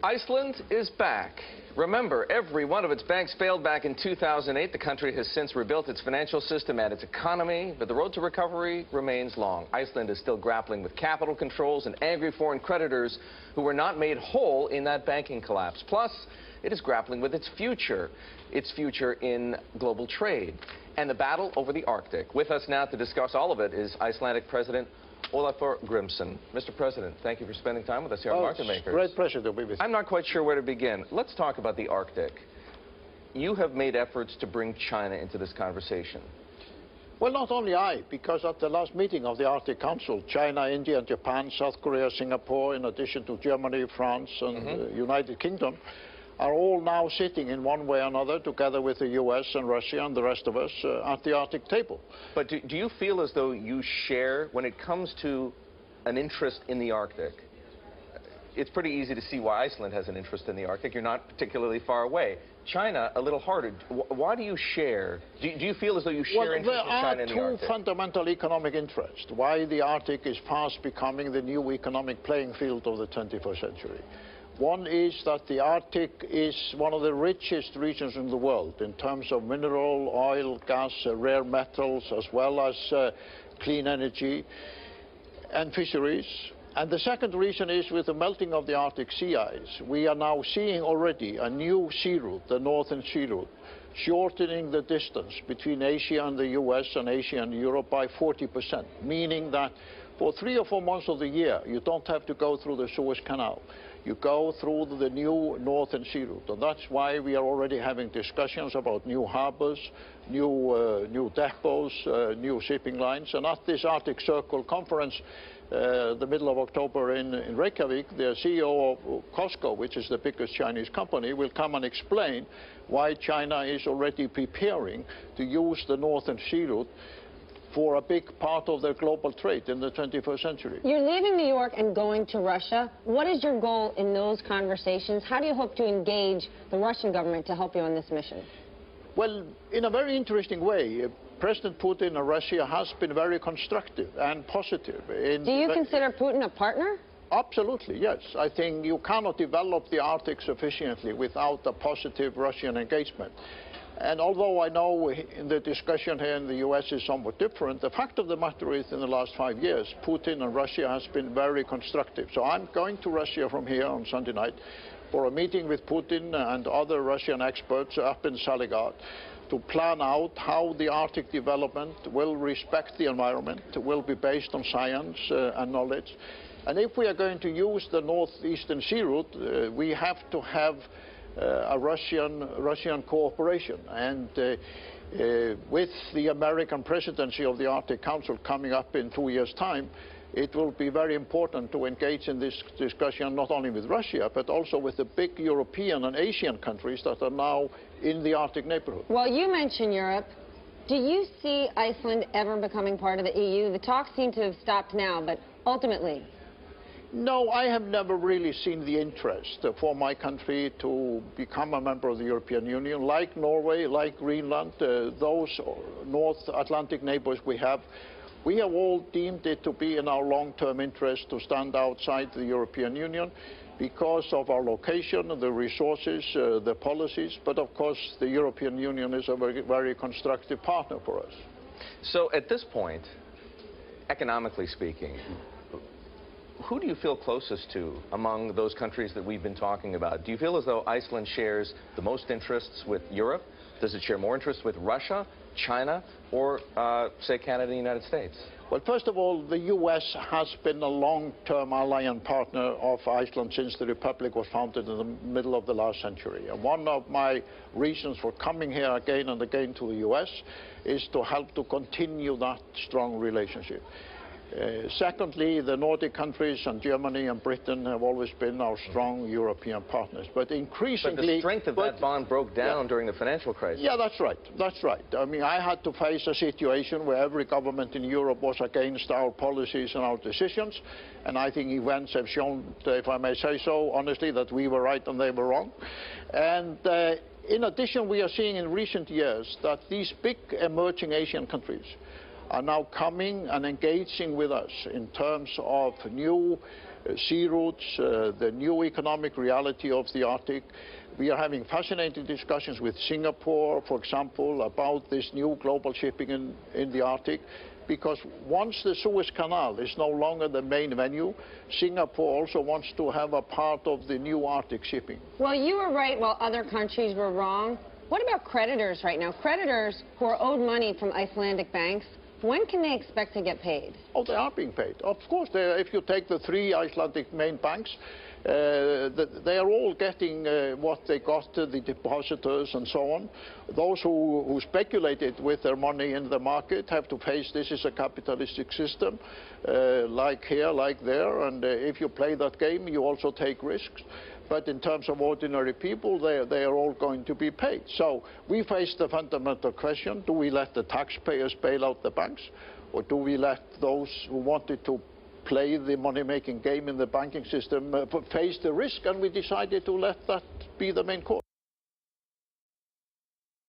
Iceland is back. Remember, every one of its banks failed back in 2008. The country has since rebuilt its financial system and its economy, but the road to recovery remains long. Iceland is still grappling with capital controls and angry foreign creditors who were not made whole in that banking collapse. Plus, it is grappling with its future in global trade, and the battle over the Arctic. With us now to discuss all of it is Icelandic President Olafur Grimsson. Mr. President, thank you for spending time with us here on Market Makers. It's a great pleasure to be with you. I'm not quite sure where to begin. Let's talk about the Arctic. You have made efforts to bring China into this conversation. Well, not only I, because at the last meeting of the Arctic Council, China, India, Japan, South Korea, Singapore, in addition to Germany, France, and the United Kingdom, are all now sitting in one way or another together with the US and Russia and the rest of us at the Arctic table. But do you feel as though you share, when it comes to an interest in the Arctic, it's pretty easy to see why Iceland has an interest in the Arctic. You're not particularly far away. China, a little harder. Why do you share? Do you feel as though you share interest in China in the Arctic? There are two fundamental economic interests. Why the Arctic is fast becoming the new economic playing field of the 21st century. One is that the Arctic is one of the richest regions in the world in terms of mineral, oil, gas, rare metals, as well as clean energy and fisheries. And the second reason is with the melting of the Arctic sea ice, we are now seeing already a new sea route, the northern sea route, shortening the distance between Asia and the US and Asia and Europe by 40%, meaning that for 3 or 4 months of the year, you don't have to go through the Suez Canal. You go through the new northern sea route, and that's why we are already having discussions about new harbors, new depots, new shipping lines. And at this Arctic Circle conference, the middle of October in Reykjavik, the CEO of COSCO, which is the biggest Chinese company, will come and explain why China is already preparing to use the northern sea route for a big part of their global trade in the 21st century. You're leaving New York and going to Russia. What is your goal in those conversations? How do you hope to engage the Russian government to help you on this mission? Well, in a very interesting way, President Putin of Russia has been very constructive and positive. Do you consider Putin a partner? Absolutely, yes. I think you cannot develop the Arctic sufficiently without a positive Russian engagement. And although I know in the discussion here in the US is somewhat different, the fact of the matter is in the last 5 years, Putin and Russia has been very constructive. So I'm going to Russia from here on Sunday night for a meeting with Putin and other Russian experts up in Saligard to plan out how the Arctic development will respect the environment, will be based on science and knowledge. And if we are going to use the northeastern sea route, we have to have a Russian cooperation. And with the American presidency of the Arctic Council coming up in 2 years' time, it will be very important to engage in this discussion not only with Russia, but also with the big European and Asian countries that are now in the Arctic neighborhood. Well, you mentioned Europe. Do you see Iceland ever becoming part of the EU? The talks seem to have stopped now, but ultimately? No, I have never really seen the interest for my country to become a member of the European Union. Like Norway, like Greenland, those North Atlantic neighbors we have all deemed it to be in our long-term interest to stand outside the European Union because of our location, the resources, the policies, but of course the European Union is a very, very constructive partner for us. So at this point, economically speaking, who do you feel closest to among those countries that we've been talking about? Do you feel as though Iceland shares the most interests with Europe? Does it share more interests with Russia, China, or, say, Canada and the United States? Well, first of all, the U.S. has been a long-term ally and partner of Iceland since the Republic was founded in the middle of the last century. And one of my reasons for coming here again and again to the U.S. is to help to continue that strong relationship. Secondly, the Nordic countries and Germany and Britain have always been our strong European partners. But increasingly... But the strength of that bond broke down during the financial crisis. Yeah, that's right. That's right. I mean, I had to face a situation where every government in Europe was against our policies and our decisions. And I think events have shown, if I may say so, honestly, that we were right and they were wrong. And in addition, we are seeing in recent years that these big emerging Asian countries are now coming and engaging with us in terms of new sea routes, the new economic reality of the Arctic. We are having fascinating discussions with Singapore, for example, about this new global shipping in the Arctic. Because once the Suez Canal is no longer the main venue, Singapore also wants to have a part of the new Arctic shipping. Well, you were right while other countries were wrong. What about creditors right now? Creditors who are owed money from Icelandic banks, when can they expect to get paid? Oh, they are being paid. Of course, if you take the 3 Icelandic main banks, they are all getting what they got, the depositors and so on. Those who speculated with their money in the market have to face this is a capitalistic system, like here, like there, and if you play that game, you also take risks. But in terms of ordinary people, they are all going to be paid. So we face the fundamental question, do we let the taxpayers bail out the banks, or do we let those who wanted to play the money-making game in the banking system face the risk? And we decided to let that be the main course.